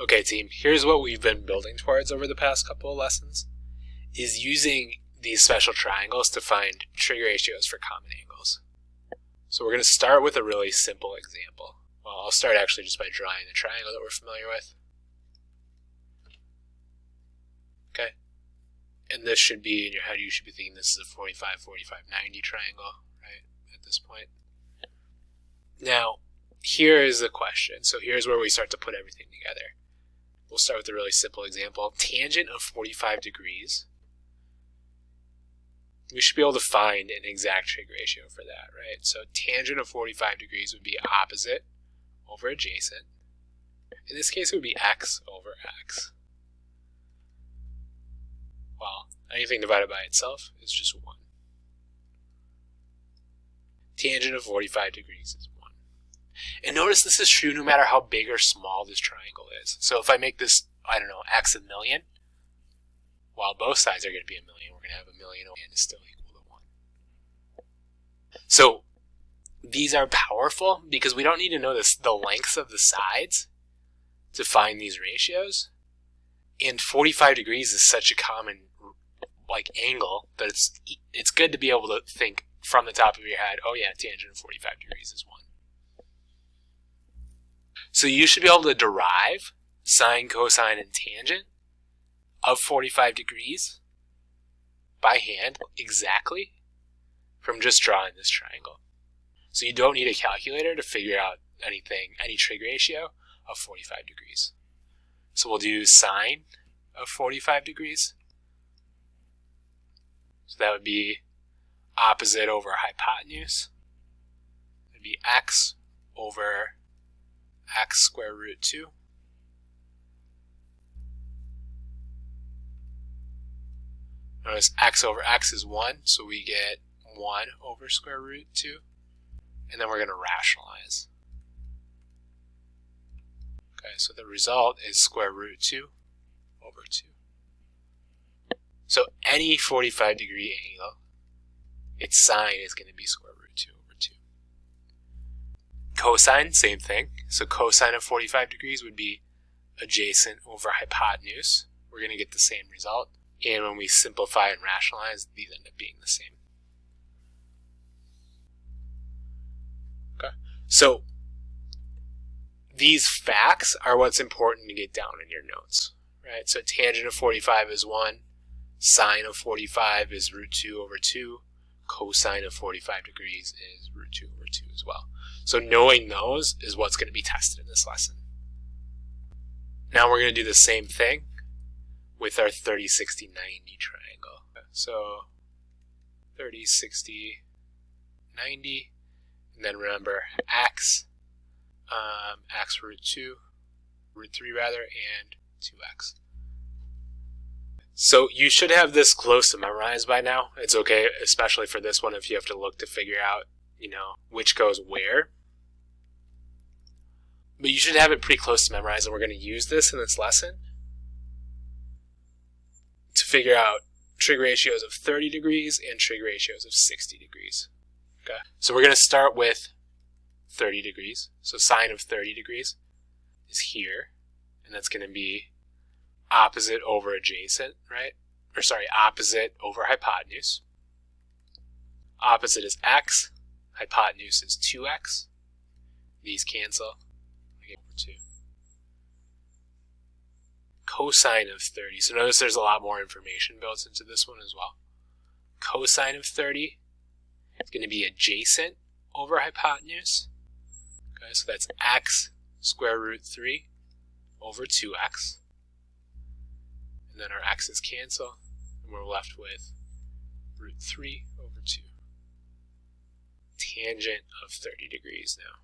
Okay team, here's what we've been building towards over the past couple of lessons, is using these special triangles to find trig ratios for common angles. So we're going to start with a really simple example. Well, I'll start actually just by drawing the triangle that we're familiar with. Okay. And this should be, in your head, you should be thinking this is a 45, 45, 90 triangle, right, at this point. Now, here is the question. So here's where we start to put everything together. We'll start with a really simple example. Tangent of 45 degrees. We should be able to find an exact trig ratio for that, right? So tangent of 45 degrees would be opposite over adjacent. In this case, it would be x over x. Well, anything divided by itself is just 1. Tangent of 45 degrees is 1. And notice this is true no matter how big or small this triangle is. So if I make this, I don't know, x a million, while both sides are going to be a million, we're going to have a million and is still equal to 1. So these are powerful because we don't need to know the lengths of the sides to find these ratios. And 45 degrees is such a common angle that it's good to be able to think from the top of your head, oh yeah, tangent of 45 degrees is 1. So you should be able to derive sine, cosine, and tangent of 45 degrees by hand exactly from just drawing this triangle. So you don't need a calculator to figure out any trig ratio of 45 degrees. So we'll do sine of 45 degrees. So that would be opposite over hypotenuse. It would be x over x square root 2. Notice x over x is 1, so we get 1 over square root 2. And then we're going to rationalize. Okay, so the result is square root 2 over 2. So any 45 degree angle, its sine is going to be square root 2 over 2. Cosine, same thing. So cosine of 45 degrees would be adjacent over hypotenuse. We're going to get the same result. And when we simplify and rationalize, these end up being the same. Okay. So these facts are what's important to get down in your notes, right? So tangent of 45 is 1. Sine of 45 is root 2 over 2. Cosine of 45 degrees is root 2 over 2 as well. So knowing those is what's going to be tested in this lesson. Now we're going to do the same thing with our 30, 60, 90 triangle. So 30, 60, 90, and then remember x, x root 2, root 3 rather, and 2x. So you should have this close to memorize by now. It's okay, especially for this one, if you have to look to figure out, which goes where. But you should have it pretty close to memorize, and we're going to use this in this lesson to figure out trig ratios of 30 degrees and trig ratios of 60 degrees. Okay, so we're going to start with 30 degrees. So sine of 30 degrees is here, and that's going to be opposite over adjacent, right? Or sorry, opposite over hypotenuse. Opposite is x, hypotenuse is 2x. These cancel, I get over 2. Cosine of 30, so notice there's a lot more information built into this one as well. Cosine of 30 is going to be adjacent over hypotenuse. Okay, so that's x square root 3 over 2x. And then our x's cancel, and we're left with root 3 over 2. Tangent of 30 degrees now.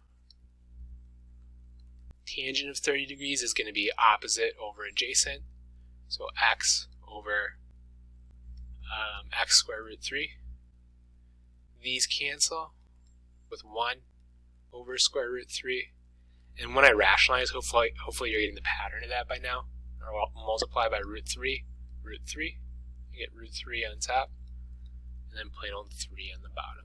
Tangent of 30 degrees is going to be opposite over adjacent. So x over x square root 3. These cancel with 1 over square root 3. And when I rationalize, hopefully you're getting the pattern of that by now. Or we'll multiply by root 3, you get root 3 on top, and then plain old 3 on the bottom.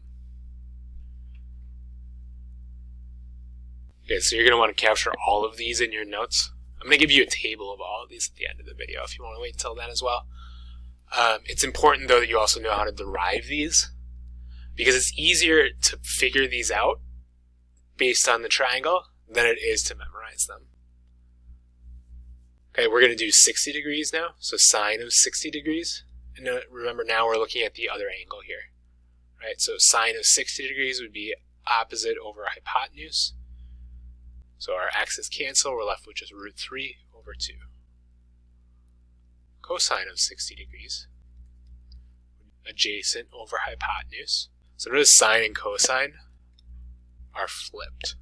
Okay, so you're going to want to capture all of these in your notes. I'm going to give you a table of all of these at the end of the video if you want to wait until then as well. It's important, though, that you also know how to derive these, because it's easier to figure these out based on the triangle than it is to memorize them. Okay, we're going to do 60 degrees now, so sine of 60 degrees. And remember, now we're looking at the other angle here. Right, so sine of 60 degrees would be opposite over hypotenuse. So our x's cancel, we're left with just root 3 over 2. Cosine of 60 degrees, adjacent over hypotenuse. So notice sine and cosine are flipped,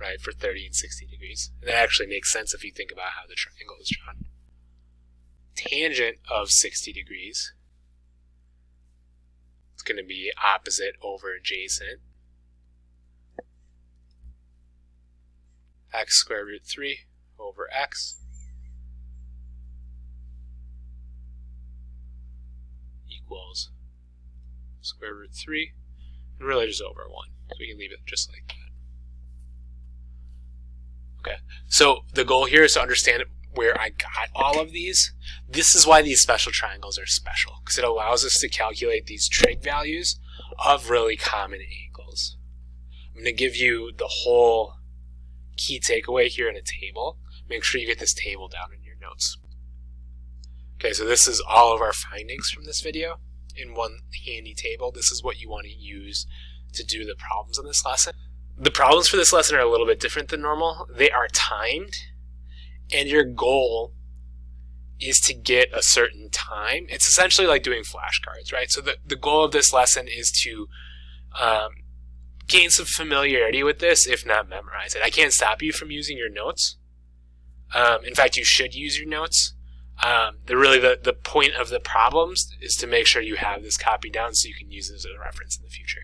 right, for 30 and 60 degrees. And that actually makes sense if you think about how the triangle is drawn. Tangent of 60 degrees, it's going to be opposite over adjacent. X squared root 3 over x equals square root 3, and really just over 1. So we can leave it just like that. Okay, so the goal here is to understand where I got all of these. This is why these special triangles are special, because it allows us to calculate these trig values of really common angles. I'm going to give you the whole key takeaway here in a table. Make sure you get this table down in your notes. Okay, so this is all of our findings from this video in one handy table. This is what you want to use to do the problems in this lesson. The problems for this lesson are a little bit different than normal. They are timed, and your goal is to get a certain time. It's essentially like doing flashcards, right? So the goal of this lesson is to gain some familiarity with this, if not memorize it. I can't stop you from using your notes. In fact, you should use your notes. The point of the problems is to make sure you have this copied down so you can use it as a reference in the future.